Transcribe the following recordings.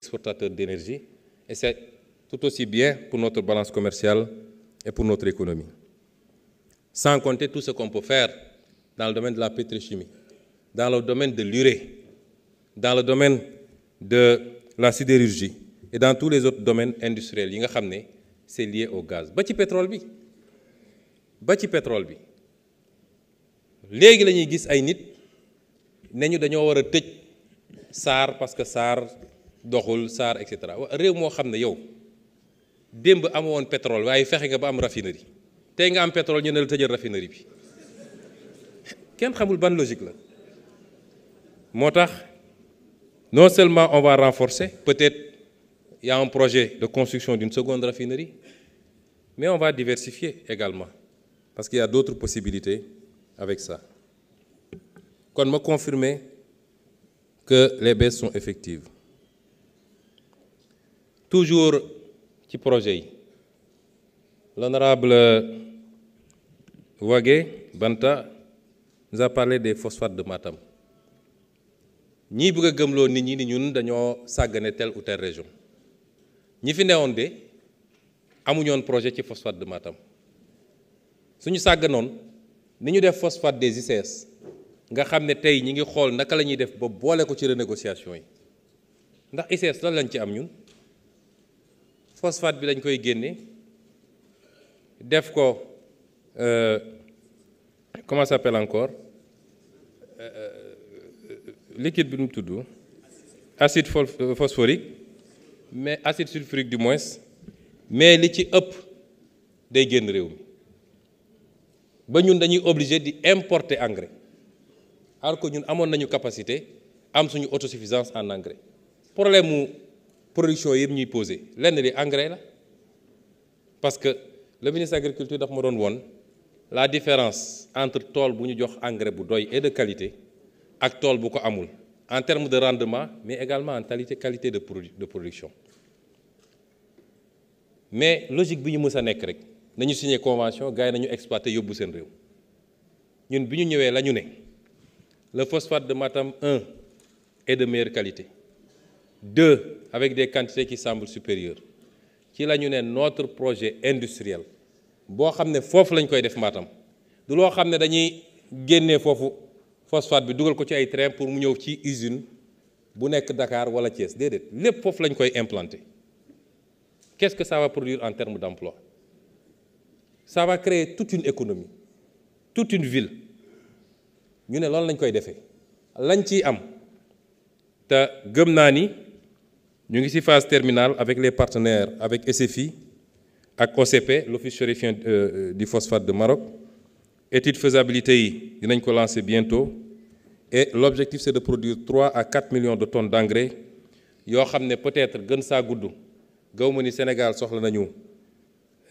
exportateurs d'énergie, et c'est tout aussi bien pour notre balance commerciale et pour notre économie. Sans compter tout ce qu'on peut faire dans le domaine de la pétrochimie, dans le domaine de l'urée, dans le domaine de la sidérurgie et dans tous les autres domaines industriels yi nga xam ne c'est lié au gaz ba ci pétrole bi léegi la ñuy gis ay nit ne ñu dañoo war a tëj SAR parce que SAR doxul SAR et cetera réew moo xam ne yow démb amoon pétrole waaye fexe nga ba am raffinerie tey nga am pétrole ñu ne la tëjal raffinerie bi kenn xamul ban logique la moo tax non seulement on va renforcer, peut-être il y a un projet de construction d'une seconde raffinerie, mais on va diversifier également, parce qu'il y a d'autres possibilités avec ça. Qu'on me confirme que les baisses sont effectives. Toujours petit projet. L'honorable Wagé Banta nous a parlé des phosphates de Matam. ñii bëgg a gëmloo nit ñi ni ñun dañoo sàggane telle ou telle région ñi fi newoon de amuñoon projet ci phosphate de Matam suñu sàgganoon ni ñu def phosphate des ICS nga xam ne tey ñi ngi xool naka la ñuy def ba boole ko ci renégociation yi ndax ICS lan lañ ci am ñun phosphate bi dañ koy génne def ko comment ça s'appelle encore liquide bi nu mu tudd acide phosphorique mais acide sulfurique du moins mais li ci ëpp day génn réew mi ba ñun dañuy obligé di importer engrais alors que ñun amoon nañu capacité am suñu autosuffisance en engrais problème mu production yëpp ñuy posé lenn li engrais la parce que le ministre de l'Agriculture daf ma doon woon la différence entre tool bu ñu jox engrais bu doy et de qualité ak tool bu ko amul en termes de rendement mais également en qualité de production mais logique bi ñu mës a nekk rek nañu signé convention gars yi nañu exploité yóbbu seen réew ñun bi ñu ñëwee la ñu ne le phosphate de Matam 1 est de meilleure qualité 2 avec des quantités qui semblent supérieures ci la ñu ne notre projet industriel boo xam ne foofu lañ koy def Matam du loo xam ne dañuy génnee foofu phosphate bi dugal ko ci ay train pour mu ñëw ci usine bu nekk Dakar wala Thiès déedéet lépp foofu lañ koy implanter qu'est-ce que ça va produire en termes d'emploi ça va créer toute une économie toute une ville ñu ne loolu lañ koy defee lañ ciy am te gëm naa ni ñu ngi ci phase terminale avec les partenaires avec SFI ak OCP l'office chérifien du phosphate de Maroc étude faisabilité yi dinañ ko lancer bientôt et l'objectif c'est de produire 3 à 4 millions de tonnes d'engrais yoo xam ne peut-être gën saa gudd gaw ma ni Sénégal soxla nañu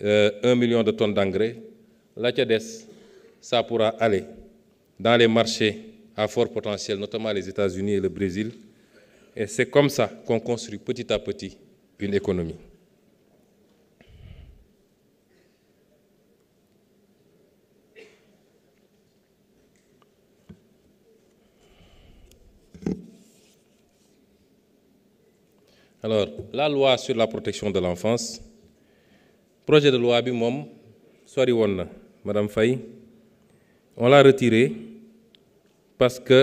1 million de tonnes d'engrais la ca des ça pourra aller dans les marchés à fort potentiel notamment les États-Unis et le Brésil et c'est comme ça qu'on construit petit à petit une économie. Alors, la loi sur la protection de l'enfance, projet de loi bi moom sori woon na Madame Faye on l'a retiré parce que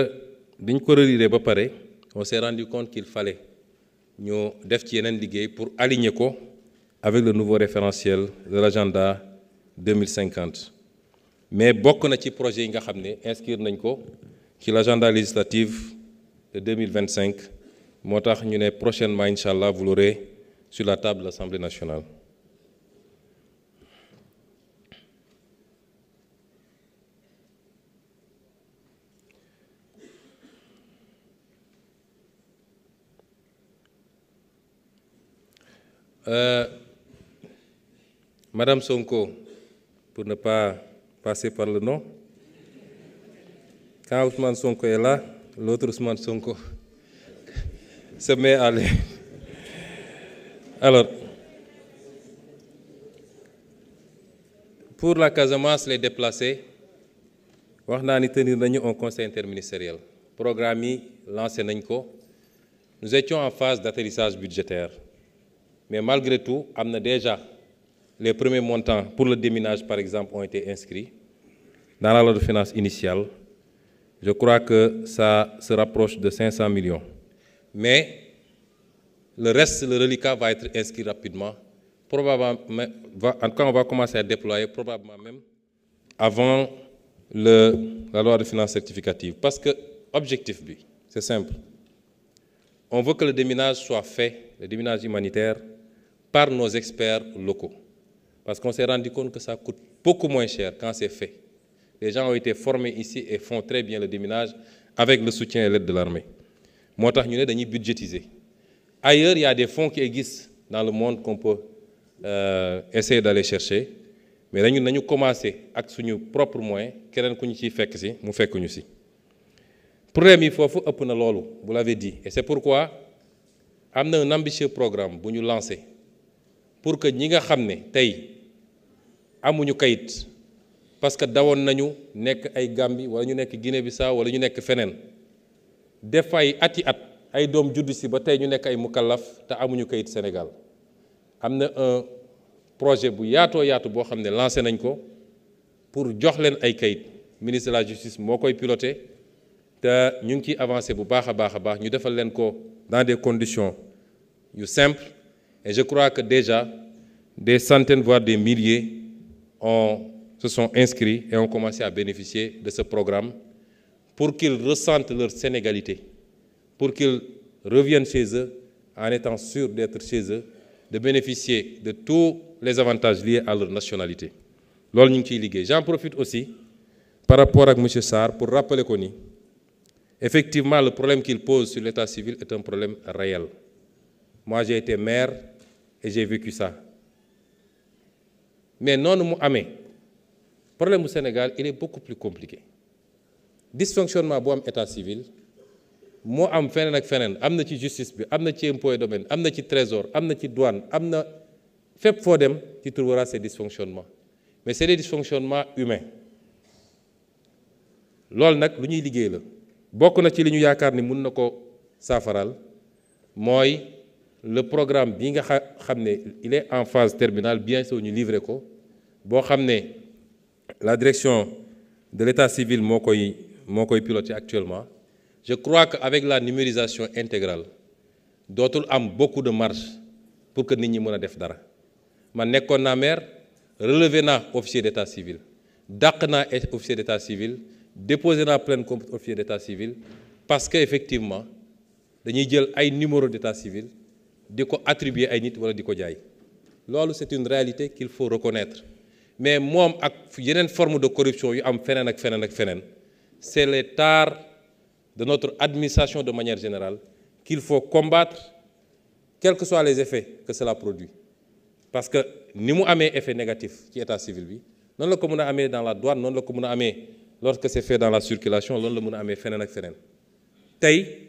dañ ko relire ba pare on s'est rendu compte qu'il fallait ñu def ci yeneen liggéey pour aligner ko avec le nouveau référentiel de l'agenda 2050 mais bokk na ci projet yi nga xam ne inscrire nañ ko ci l'agenda législatif de 2025 moo tax ñu ne prochainement incha allah vous l'aurez sur la table de l'Assemblée nationale. Madame Sonko, pour ne pas passer par le nom, quand Ousmane Sonko est là, l'autre Ousmane Sonko se met à aller. Alors, pour la Casamance, les déplacés, wax naa ni tenir nañu un conseil interministériel programme yi lancé nañ ko nous étions en phase d'atterrissage budgétaire. Mais malgré tout, déjà les premiers montants pour le déminage, par exemple, ont été inscrits dans la loi de finances initiale. Je crois que ça se rapproche de 500 millions. Mais le reste, le reliquat, va être inscrit rapidement. Probablement, en tout cas, on va commencer à déployer, probablement même avant la loi de finances rectificative. Parce que l'objectif, c'est simple. On veut que le déminage soit fait, le déminage humanitaire, par nos experts locaux. Parce qu'on s'est rendu compte que ça coûte beaucoup moins cher quand c'est fait. Les gens ont été formés ici et font très bien le déminage avec le soutien et l'aide de l'armée. Moi, nous avons budgétisé. Ailleurs, il y a des fonds qui existent dans le monde qu'on peut essayer d'aller chercher. Mais nous avons commencé avec nos propres moyens. Quelqu'un qui nous fait ici, nous fait ici. Le problème, il faut apprendre l'eau, vous l'avez dit. Et c'est pourquoi nous avons un ambitieux programme pour nous lancer. Pour que nous sachions amuñu kayit parce que dawon nañu nek ay Gambie wala ñu nek Guinée-Bissau wala ñu nek fenen def ay ati at ay doom judd ci ba tay ñu nek ay mukallaf te amuñu kayit Sénégal amna un projet bu yaatu bo xamné lancé nañ ko pour jox leen ay kayit ministre de la justice moo koy piloté te ñu ngi ciy avancé bu baax a baax ñu defal leen ko dans des conditions yu simples et je crois que déjà des centaines voire des milliers se sont inscrits et ont commencé à bénéficier de ce programme pour qu'ils ressentent leur sénégalité, pour qu'ils reviennent chez eux en étant sûrs d'être chez eux, de bénéficier de tous les avantages liés à leur nationalité. J'en profite aussi par rapport à M. Sarr pour rappeler qu'on effectivement le problème qu'il pose sur l'état civil est un problème réel. Moi j'ai été maire et j'ai vécu ça. Mais non, le problème au Sénégal, il est beaucoup plus compliqué. Dysfonctionnement de l'état civil, moi, am fenen ak fenen, amna ci justice bi, amna ci impôt et domaine, amna ci trésor, amna ci douane, amna fep fo dem, tu trouveras ces dysfonctionnements. Mais c'est des dysfonctionnements humains. Lol nak lu ñuy liggéey la. Bokk na ci li ñu yaakaar ni mën nako safaral moy le programme bi nga xamné il est en phase terminale bien sûr ñu livrer ko bo xamné la direction de l'état civil moo koy piloter actuellement. Je crois qu'avec la numérisation intégrale dootul am beaucoup de marge pour que nit ñi mëna def dara man nekkoon naa maire relevé naa officier d'état civil dàq naa officier d'état civil déposé naa plainte contre officier d'état civil parce que effectivement dañuy jël ay numéro d'état civil diko attribuer ay nit wala diko jaay lolu c'est une réalité qu'il faut reconnaître mais mom ak yeneen forme de corruption yu am fenen ak fenen ak fenen c'est les tares de notre administration de manière générale qu'il faut combattre quels que soient les effets que cela produit parce que ni mu amé effet négatif ci état civil bi non la ko mëna amé dans la douane non la ko mëna amé lorsque c'est fait dans la circulation non la mëna amé fenen ak fenen tay